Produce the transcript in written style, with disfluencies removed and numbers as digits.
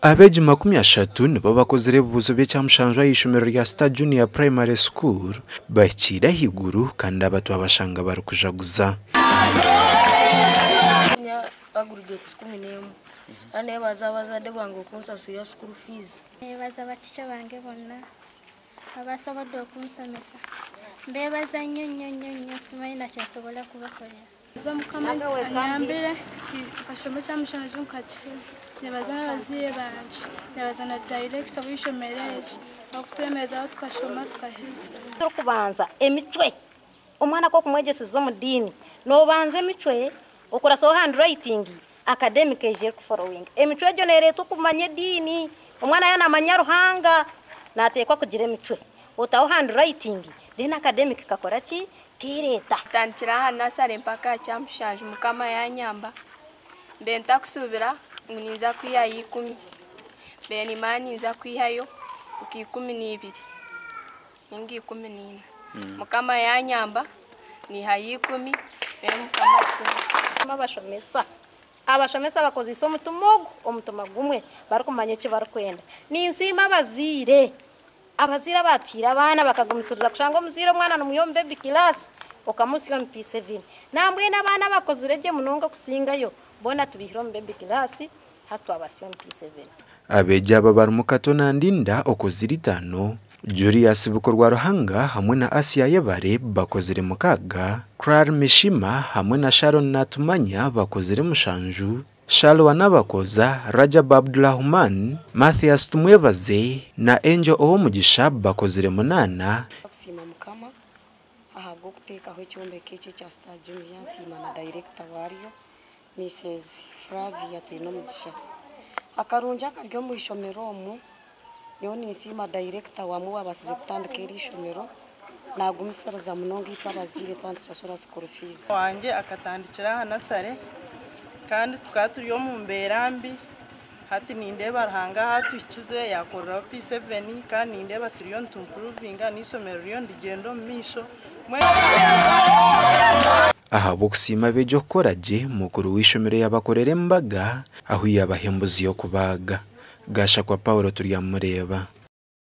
Abeji 30 nibo bakozere bubuzo bye cyamushanjwa y'ishomero rya Star Junior Primary School bakira higuru kandi abatu abashanga barukujaguza bagurugetse 11 ane bazabaza de bango kunsasu ya school fees baza baticha bange bonna abasobodo okunsomesa mbebaza nnyo simaina kyasobola kubakolera zamukama anyambire kashome cyamushanjwe nkakiriza nebazana baziye banje nebazana director w'ishomereje okutemeza tukashoma tukaheza kubanza emicwe umwana ko kumwegesiza mu dini no banze emicwe ukora so handwriting academic eje ku following emicwe jo nere tukumanye dini umwana yana manyaruhanga natekwa kugira emicwe utaho handwriting then academic kakora ki kireta tantira hana sare mpaka cyamushaje mukama yanyamba benta kusubira niza kwiya 10 beni mani nza kwihayo uki 12 ingi 14 mukama yanyamba ni hayi 10 beni mukama se abashomesa bakoze isomo tumugo omutuma gumwe bari kumanye ki bari kwenda ni nsima abazira batira abana bakagumisiriza kushanga omuzira omwana n'umuyombe baby class okamusira mu P7 nambwe n'abana bakozireje munonga kusingayo bona tubihiro mu baby class hatwa abasiyo mu P7 abeja babar mukatona ndinda okoziritano Julius Bukorwa Ruhanga hamwe na Asia Yebare bakozire mukaga Krar Mishima hamwe na Sharon Natumanya bakozire mushanju Shalwa nabakoza Rajab Abdullahman Matthias Tumwebaze na Angel Omugisha bakozire munana kusima mukama ahabwo kuteka aho cyombe kece cya Star Junior sima na director wariyo Mrs Flavia Tenomugisha akarunja karyo mu ishomero mu yoni sima director wa mu abasize kutandika iri ishomero nagumisaraza munongo ikabazire twandisasura school fees wanjye akatandikira hanasare kandi tukaturiyo mu mberambi hati nindeba rahanga hatukize yakorera P7 kandi nindeba turiyo ntumprovinga n'isomero ryo ndigendo misho aha bokusima bejo koraje mukuru w'ishomero y'abakorere mbaga aho yabahembuzi yo kubaga gasha kwa Paulo turi yamureba